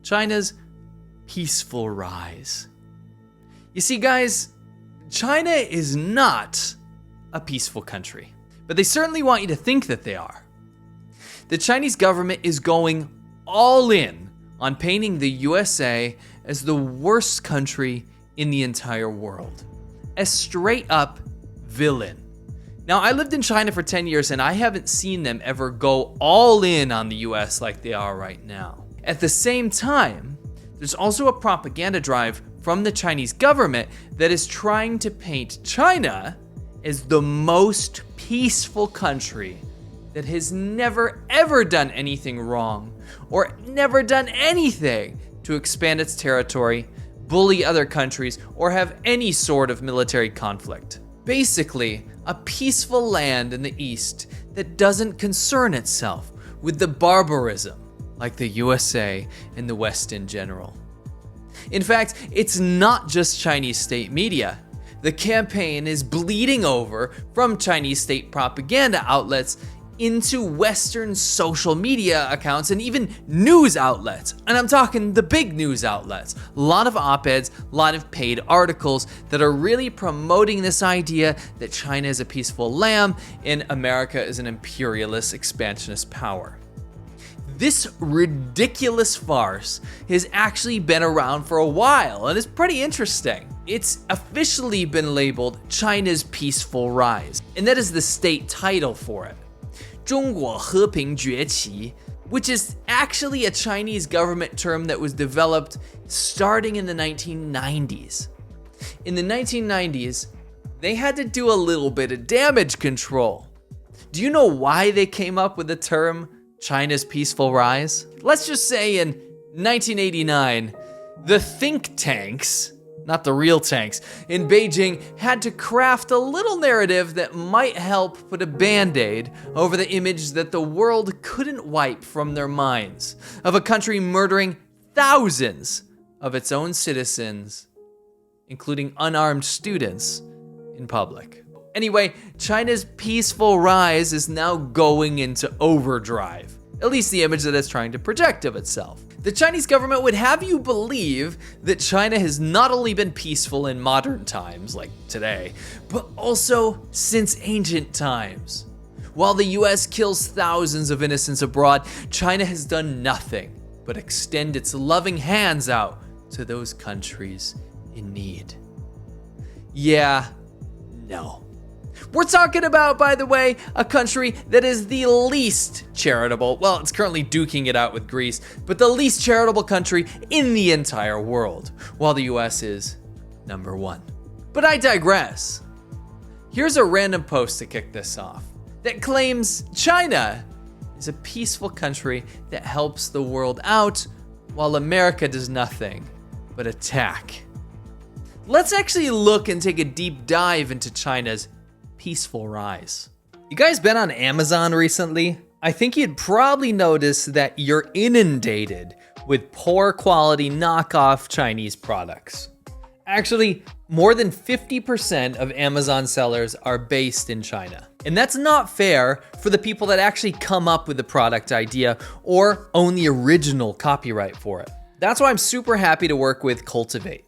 China's peaceful rise. You see, guys, China is not a peaceful country, but they certainly want you to think that they are. The Chinese government is going all in on painting the USA as the worst country in the entire world. A straight up villain. Now, I lived in China for 10 years and I haven't seen them ever go all in on the US like they are right now. At the same time, there's also a propaganda drive from the Chinese government that is trying to paint China as the most peaceful country that has never ever done anything wrong or never done anything to expand its territory, bully other countries, or have any sort of military conflict. Basically, a peaceful land in the East that doesn't concern itself with the barbarism like the USA and the West in general. In fact, it's not just Chinese state media. The campaign is bleeding over from Chinese state propaganda outlets into Western social media accounts and even news outlets. And I'm talking the big news outlets. A lot of op-eds, a lot of paid articles that are really promoting this idea that China is a peaceful lamb and America is an imperialist expansionist power. This ridiculous farce has actually been around for a while and is pretty interesting. It's officially been labeled China's peaceful rise, and that is the state title for it. 中国和平崛起, which is actually a Chinese government term that was developed starting in the 1990s. In the 1990s, they had to do a little bit of damage control. Do you know why they came up with the term China's peaceful rise? Let's just say in 1989, the think tanks, not the real tanks, in Beijing had to craft a little narrative that might help put a band-aid over the image that the world couldn't wipe from their minds of a country murdering thousands of its own citizens, including unarmed students, in public. Anyway, China's peaceful rise is now going into overdrive, at least the image that it's trying to project of itself. The Chinese government would have you believe that China has not only been peaceful in modern times, like today, but also since ancient times. While the US kills thousands of innocents abroad, China has done nothing but extend its loving hands out to those countries in need. Yeah, no. We're talking about, by the way, a country that is the least charitable. Well, it's currently duking it out with Greece, but the least charitable country in the entire world, while the US is number one. But I digress. Here's a random post to kick this off that claims China is a peaceful country that helps the world out, while America does nothing but attack. Let's actually look and take a deep dive into China's peaceful rise. You guys been on Amazon recently? I think you'd probably notice that you're inundated with poor quality knockoff Chinese products. Actually, more than 50% of Amazon sellers are based in China. And that's not fair for the people that actually come up with the product idea or own the original copyright for it. That's why I'm super happy to work with Cultivate.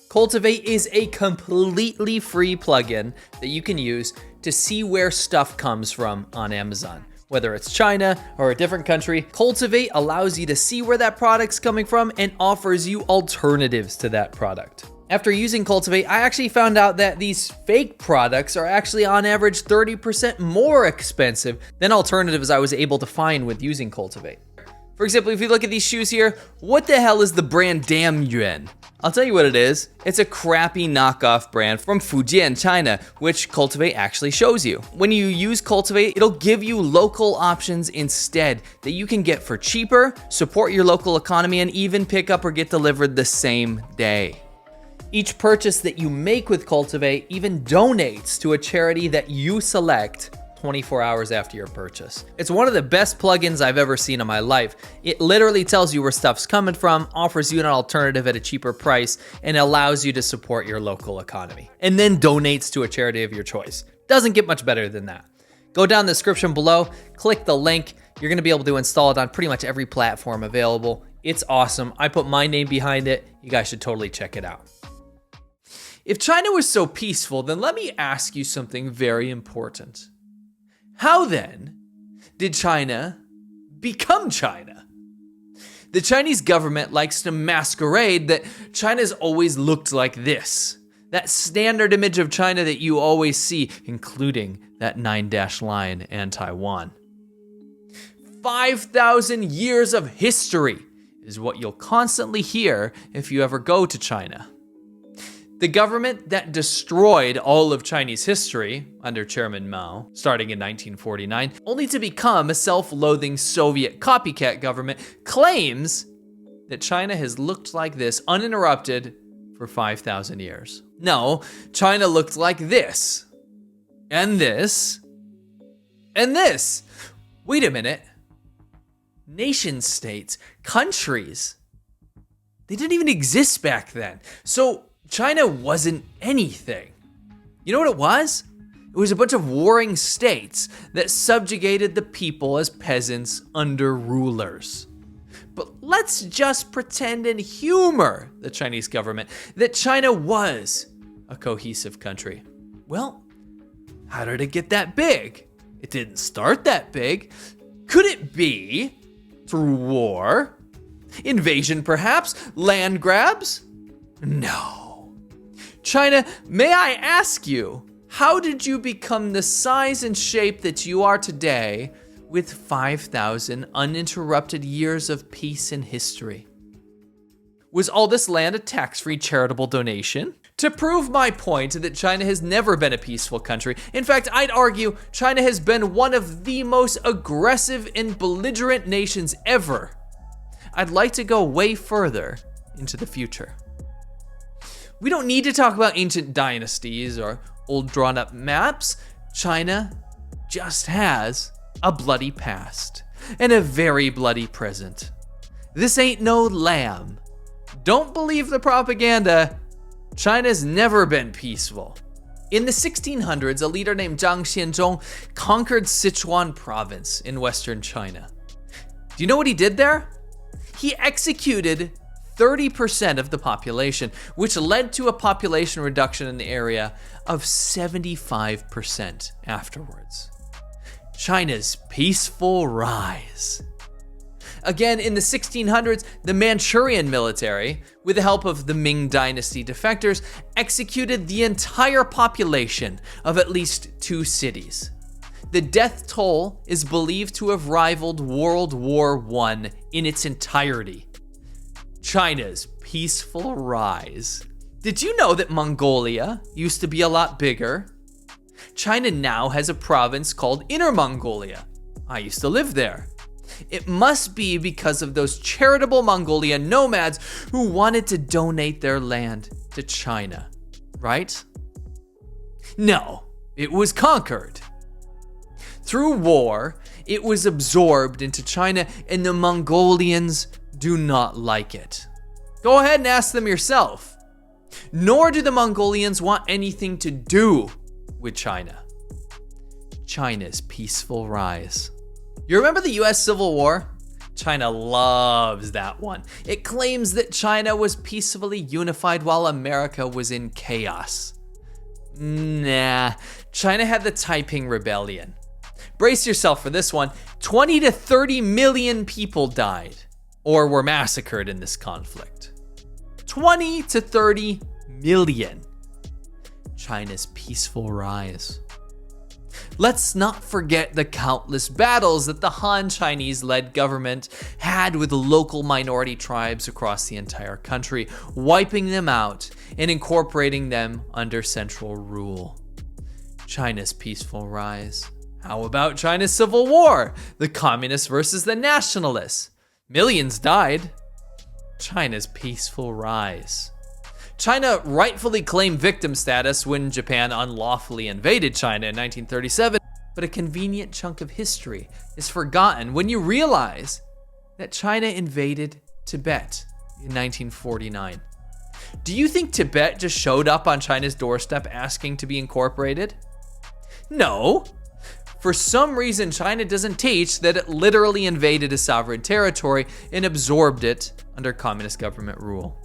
Cultivate is a completely free plugin that you can use to see where stuff comes from on Amazon. Whether it's China or a different country, Cultivate allows you to see where that product's coming from and offers you alternatives to that product. After using Cultivate, I actually found out that these fake products are actually on average 30% more expensive than alternatives I was able to find with using Cultivate. For example, if you look at these shoes here, what the hell is the brand Damyuan? I'll tell you what it is. It's a crappy knockoff brand from Fujian, China, which Cultivate actually shows you. When you use Cultivate, it'll give you local options instead that you can get for cheaper, support your local economy, and even pick up or get delivered the same day. Each purchase that you make with Cultivate even donates to a charity that you select 24 hours after your purchase. It's one of the best plugins I've ever seen in my life. It literally tells you where stuff's coming from, offers you an alternative at a cheaper price, and allows you to support your local economy. And then donates to a charity of your choice. Doesn't get much better than that. Go down the description below, click the link. You're gonna be able to install it on pretty much every platform available. It's awesome. I put my name behind it. You guys should totally check it out. If China was so peaceful, then let me ask you something very important. How then did China become China? The Chinese government likes to masquerade that China's always looked like this. That standard image of China that you always see, including that 9-dash line and Taiwan. 5,000 years of history is what you'll constantly hear if you ever go to China. The government that destroyed all of Chinese history under Chairman Mao, starting in 1949, only to become a self-loathing Soviet copycat government, claims that China has looked like this uninterrupted for 5,000 years. No, China looked like this, and this, and this. Wait a minute. Nation states, countries, they didn't even exist back then. So China wasn't anything. You know what it was? It was a bunch of warring states that subjugated the people as peasants under rulers. But let's just pretend and humor the Chinese government that China was a cohesive country. Well, how did it get that big? It didn't start that big. Could it be through war? Invasion, perhaps? Land grabs? No. China, may I ask you, how did you become the size and shape that you are today with 5,000 uninterrupted years of peace and history? Was all this land a tax-free charitable donation? To prove my point that China has never been a peaceful country, in fact, I'd argue China has been one of the most aggressive and belligerent nations ever. I'd like to go way further into the future. We don't need to talk about ancient dynasties or old drawn-up maps. China just has a bloody past and a very bloody present. This ain't no lamb. Don't believe the propaganda. China's never been peaceful. In the 1600s, a leader named Zhang Xianzhong conquered Sichuan province in western China. Do you know what he did there? He executed 30% of the population, which led to a population reduction in the area of 75% afterwards. China's peaceful rise. Again, in the 1600s, the Manchurian military, with the help of the Ming Dynasty defectors, executed the entire population of at least 2 cities. The death toll is believed to have rivaled World War I in its entirety. China's peaceful rise. Did you know that Mongolia used to be a lot bigger? China now has a province called Inner Mongolia. I used to live there. It must be because of those charitable Mongolian nomads who wanted to donate their land to China, right? No, it was conquered. Through war, it was absorbed into China, and the Mongolians do not like it. Go ahead and ask them yourself. Nor do the Mongolians want anything to do with China. China's peaceful rise. You remember the US Civil War? China loves that one. It claims that China was peacefully unified while America was in chaos. Nah, China had the Taiping Rebellion. Brace yourself for this one. 20 to 30 million people died or were massacred in this conflict. 20 to 30 million. China's peaceful rise. Let's not forget the countless battles that the Han Chinese-led government had with local minority tribes across the entire country, wiping them out and incorporating them under central rule. China's peaceful rise. How about China's Civil War? The communists versus the nationalists. Millions died. China's peaceful rise. China rightfully claimed victim status when Japan unlawfully invaded China in 1937, but a convenient chunk of history is forgotten when you realize that China invaded Tibet in 1949. Do you think Tibet just showed up on China's doorstep asking to be incorporated? No. For some reason, China doesn't teach that it literally invaded a sovereign territory and absorbed it under communist government rule.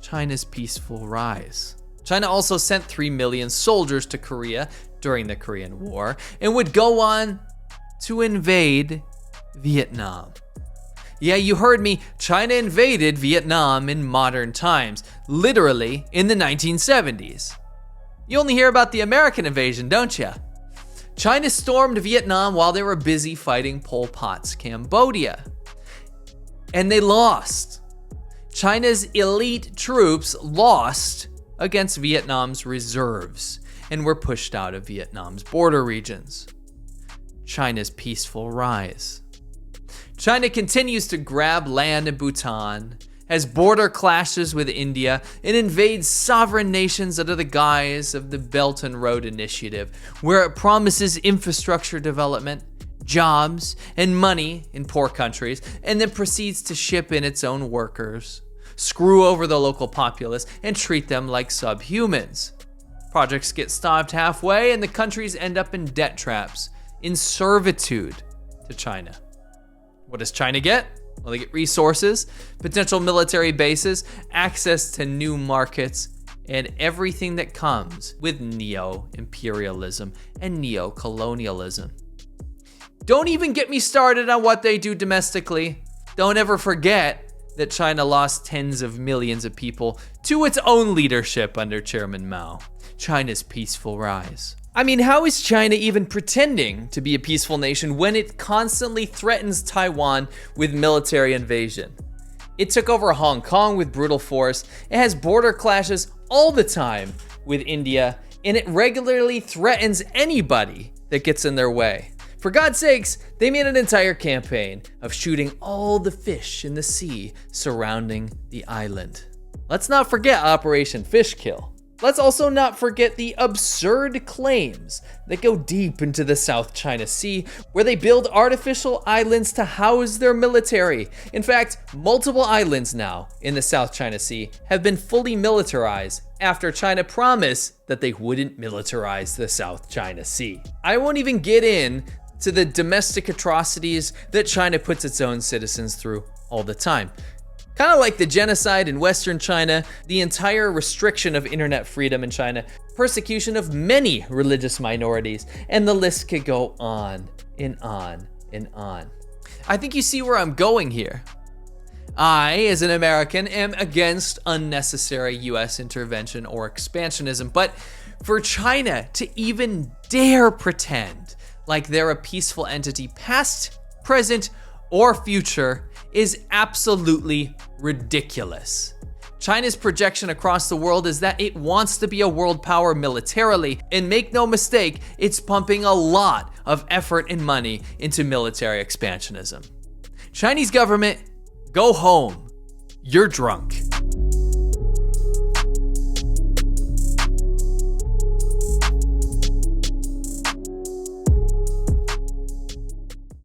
China's peaceful rise. China also sent 3 million soldiers to Korea during the Korean War and would go on to invade Vietnam. Yeah, you heard me. China invaded Vietnam in modern times, literally in the 1970s. You only hear about the American invasion, don't you? China stormed Vietnam while they were busy fighting Pol Pot's Cambodia. And they lost. China's elite troops lost against Vietnam's reserves and were pushed out of Vietnam's border regions. China's peaceful rise. China continues to grab land in Bhutan, has border clashes with India, and invades sovereign nations under the guise of the Belt and Road Initiative, where it promises infrastructure development, jobs, and money in poor countries, and then proceeds to ship in its own workers, screw over the local populace, and treat them like subhumans. Projects get stopped halfway, and the countries end up in debt traps, in servitude to China. What does China get? Well, they get resources, potential military bases, access to new markets, and everything that comes with neo-imperialism and neo-colonialism. Don't even get me started on what they do domestically. Don't ever forget that China lost tens of millions of people to its own leadership under Chairman Mao. China's peaceful rise. I mean, how is China even pretending to be a peaceful nation when it constantly threatens Taiwan with military invasion? It took over Hong Kong with brutal force, it has border clashes all the time with India, and it regularly threatens anybody that gets in their way. For God's sakes, they made an entire campaign of shooting all the fish in the sea surrounding the island. Let's not forget Operation Fishkill. Let's also not forget the absurd claims that go deep into the South China Sea, where they build artificial islands to house their military. In fact, multiple islands now in the South China Sea have been fully militarized after China promised that they wouldn't militarize the South China Sea. I won't even get in to the domestic atrocities that China puts its own citizens through all the time. Kind of like the genocide in Western China, the entire restriction of internet freedom in China, persecution of many religious minorities, and the list could go on and on and on. I think you see where I'm going here. I, as an American, am against unnecessary US intervention or expansionism, but for China to even dare pretend like they're a peaceful entity, past, present, or future, is absolutely ridiculous. China's projection across the world is that it wants to be a world power militarily, and make no mistake, it's pumping a lot of effort and money into military expansionism. Chinese government, go home. You're drunk.